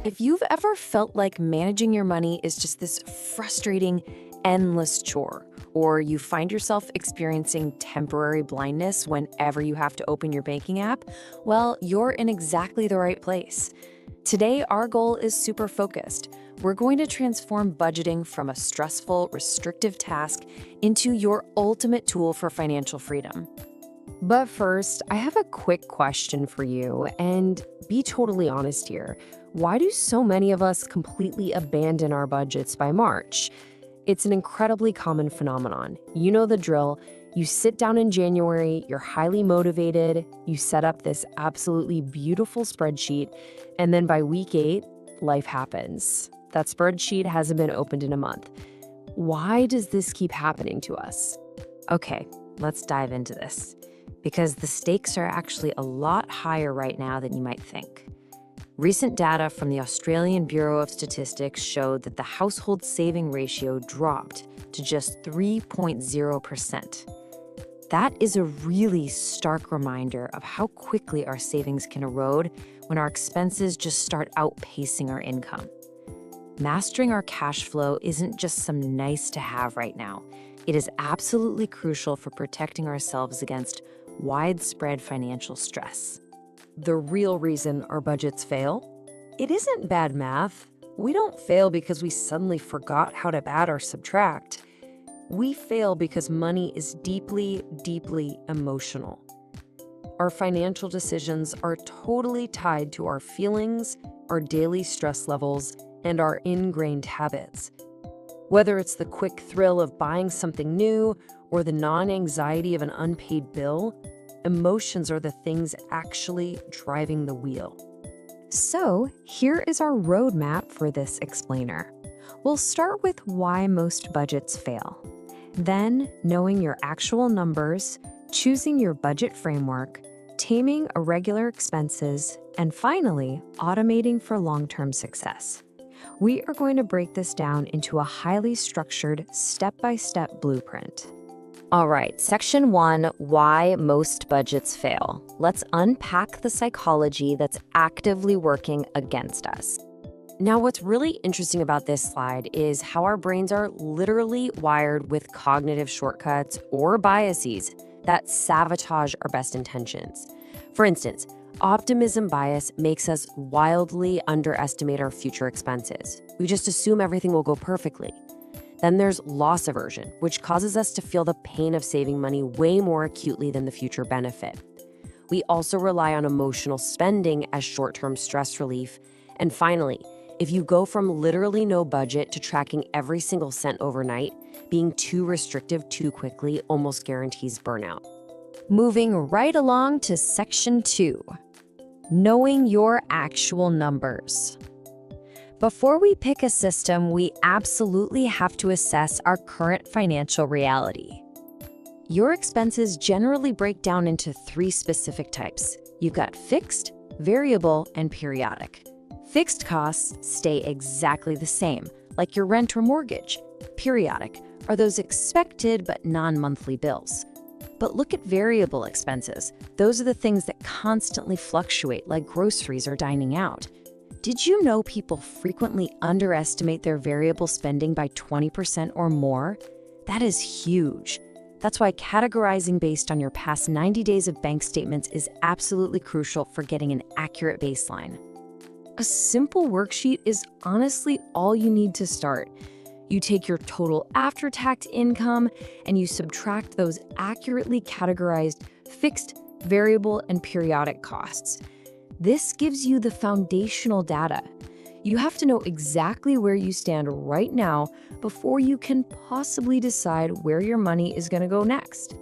If you've ever felt like managing your money is just this frustrating, endless chore, or you find yourself experiencing temporary blindness whenever you have to open your banking app, well, you're in exactly the right place. Today, our goal is super focused. We're going to transform budgeting from a stressful, restrictive task into your ultimate tool for financial freedom. But first, I have a quick question for you, and be totally honest here. Why do so many of us completely abandon our budgets by March? It's an incredibly common phenomenon. You know the drill. You sit down in January, you're highly motivated, you set up this absolutely beautiful spreadsheet, and then by week 8, life happens. That spreadsheet hasn't been opened in a month. Why does this keep happening to us? Okay, let's dive into this, because the stakes are actually a lot higher right now than you might think. Recent data from the Australian Bureau of Statistics showed that the household saving ratio dropped to just 3.0%. That is a really stark reminder of how quickly our savings can erode when our expenses just start outpacing our income. Mastering our cash flow isn't just some nice to have right now. It is absolutely crucial for protecting ourselves against widespread financial stress. The real reason our budgets fail? It isn't bad math. We don't fail because we suddenly forgot how to add or subtract. We fail because money is deeply, deeply emotional. Our financial decisions are totally tied to our feelings, our daily stress levels, and our ingrained habits. Whether it's the quick thrill of buying something new or the non-anxiety of an unpaid bill, emotions are the things actually driving the wheel. So, here is our roadmap for this explainer. We'll start with why most budgets fail. Then, knowing your actual numbers, choosing your budget framework, taming irregular expenses, and finally, automating for long-term success. We are going to break this down into a highly structured, step-by-step blueprint. All right, section 1, why most budgets fail. Let's unpack the psychology that's actively working against us. Now, what's really interesting about this slide is how our brains are literally wired with cognitive shortcuts or biases that sabotage our best intentions. For instance, optimism bias makes us wildly underestimate our future expenses. We just assume everything will go perfectly. Then there's loss aversion, which causes us to feel the pain of saving money way more acutely than the future benefit. We also rely on emotional spending as short-term stress relief. And finally, if you go from literally no budget to tracking every single cent overnight, being too restrictive too quickly almost guarantees burnout. Moving right along to section 2, knowing your actual numbers. Before we pick a system, we absolutely have to assess our current financial reality. Your expenses generally break down into 3 specific types. You've got fixed, variable, and periodic. Fixed costs stay exactly the same, like your rent or mortgage. Periodic are those expected but non-monthly bills. But look at variable expenses. Those are the things that constantly fluctuate, like groceries or dining out. Did you know people frequently underestimate their variable spending by 20% or more? That is huge. That's why categorizing based on your past 90 days of bank statements is absolutely crucial for getting an accurate baseline. A simple worksheet is honestly all you need to start. You take your total after-tax income and you subtract those accurately categorized fixed, variable, and periodic costs. This gives you the foundational data. You have to know exactly where you stand right now before you can possibly decide where your money is going to go next.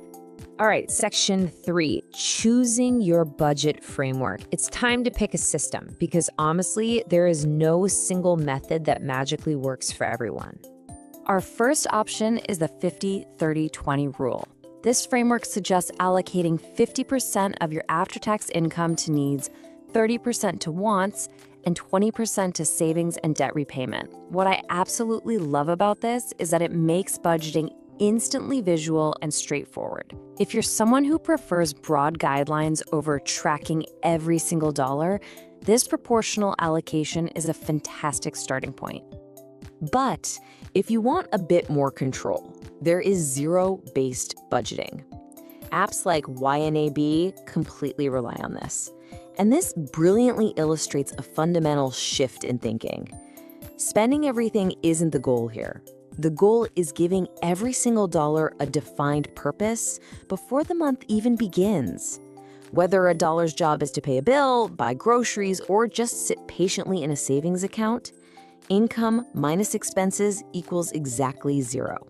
All right, section 3, choosing your budget framework. It's time to pick a system because honestly, there is no single method that magically works for everyone. Our first option is the 50-30-20 rule. This framework suggests allocating 50% of your after-tax income to needs, 30% to wants, and 20% to savings and debt repayment. What I absolutely love about this is that it makes budgeting instantly visual and straightforward. If you're someone who prefers broad guidelines over tracking every single dollar, this proportional allocation is a fantastic starting point. But if you want a bit more control, there is zero-based budgeting. Apps like YNAB completely rely on this. And this brilliantly illustrates a fundamental shift in thinking. Spending everything isn't the goal here. The goal is giving every single dollar a defined purpose before the month even begins. Whether a dollar's job is to pay a bill, buy groceries, or just sit patiently in a savings account, income minus expenses equals exactly zero.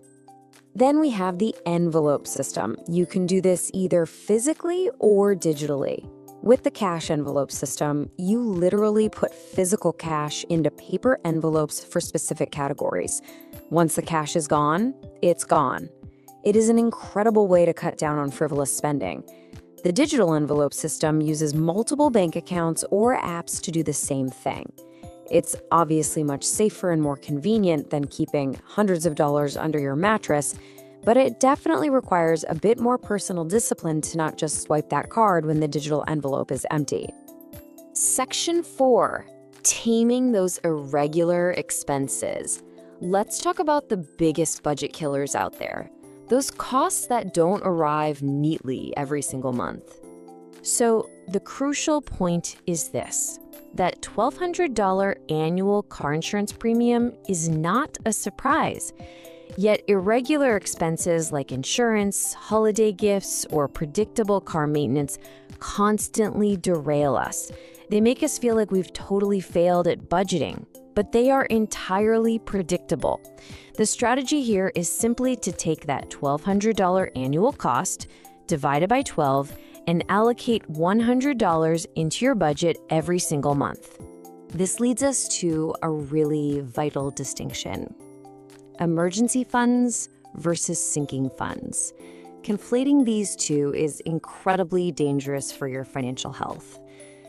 Then we have the envelope system. You can do this either physically or digitally. With the cash envelope system, you literally put physical cash into paper envelopes for specific categories. Once the cash is gone, it's gone. It is an incredible way to cut down on frivolous spending. The digital envelope system uses multiple bank accounts or apps to do the same thing. It's obviously much safer and more convenient than keeping hundreds of dollars under your mattress, but it definitely requires a bit more personal discipline to not just swipe that card when the digital envelope is empty. Section 4, taming those irregular expenses. Let's talk about the biggest budget killers out there, those costs that don't arrive neatly every single month. So the crucial point is this, that $1,200 annual car insurance premium is not a surprise. Yet irregular expenses like insurance, holiday gifts, or predictable car maintenance constantly derail us. They make us feel like we've totally failed at budgeting, but they are entirely predictable. The strategy here is simply to take that $1,200 annual cost, divide it by 12, and allocate $100 into your budget every single month. This leads us to a really vital distinction. Emergency funds versus sinking funds. Conflating these two is incredibly dangerous for your financial health.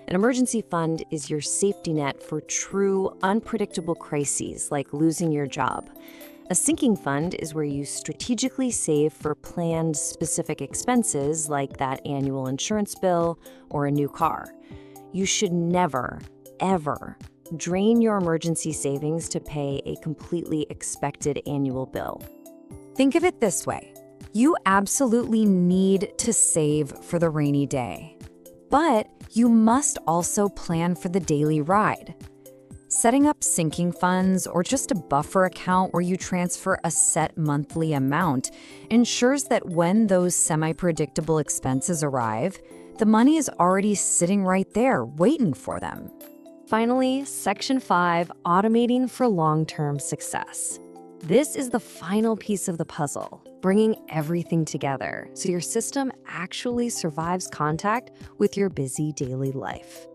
An emergency fund is your safety net for true, unpredictable crises like losing your job. A sinking fund is where you strategically save for planned specific expenses like that annual insurance bill or a new car. You should never, ever drain your emergency savings to pay a completely expected annual bill. Think of it this way. You absolutely need to save for the rainy day, but you must also plan for the daily ride. Setting up sinking funds or just a buffer account where you transfer a set monthly amount ensures that when those semi-predictable expenses arrive, the money is already sitting right there waiting for them. Finally, Section 5, automating for long-term success. This is the final piece of the puzzle, bringing everything together so your system actually survives contact with your busy daily life.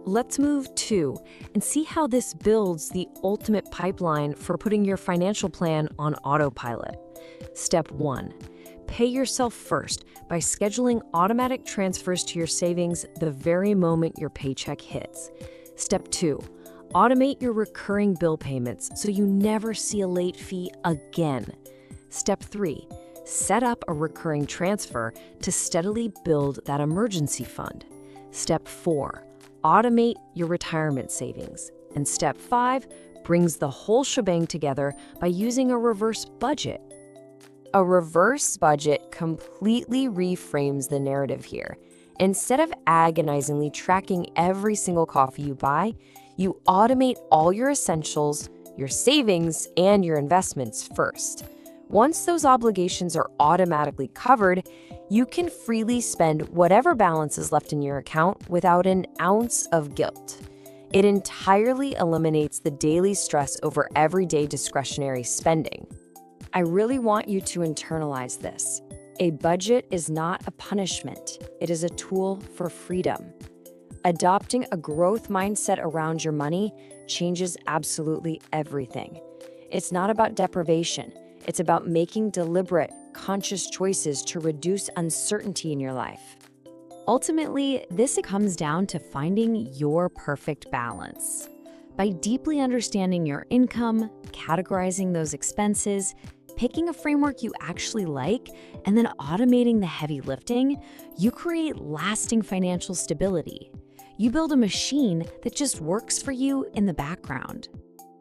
Let's move to and see how this builds the ultimate pipeline for putting your financial plan on autopilot. Step 1. Pay yourself first by scheduling automatic transfers to your savings the very moment your paycheck hits. Step 2. Automate your recurring bill payments so you never see a late fee again. Step 3. Set up a recurring transfer to steadily build that emergency fund. Step 4. Automate your retirement savings. And Step 5 brings the whole shebang together by using a reverse budget. A reverse budget completely reframes the narrative here. Instead of agonizingly tracking every single coffee you buy, you automate all your essentials, your savings, and your investments first. Once those obligations are automatically covered, you can freely spend whatever balance is left in your account without an ounce of guilt. It entirely eliminates the daily stress over everyday discretionary spending. I really want you to internalize this. A budget is not a punishment. It is a tool for freedom. Adopting a growth mindset around your money changes absolutely everything. It's not about deprivation. It's about making deliberate, conscious choices to reduce uncertainty in your life. Ultimately, this comes down to finding your perfect balance. By deeply understanding your income, categorizing those expenses, picking a framework you actually like and then automating the heavy lifting, you create lasting financial stability. You build a machine that just works for you in the background.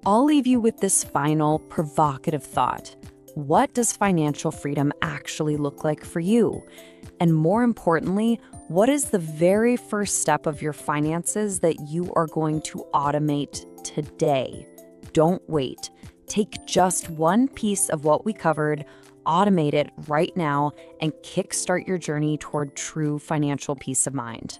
I'll leave you with this final provocative thought. What does financial freedom actually look like for you? And more importantly, what is the very first step of your finances that you are going to automate today? Don't wait. Take just one piece of what we covered, automate it right now, and kickstart your journey toward true financial peace of mind.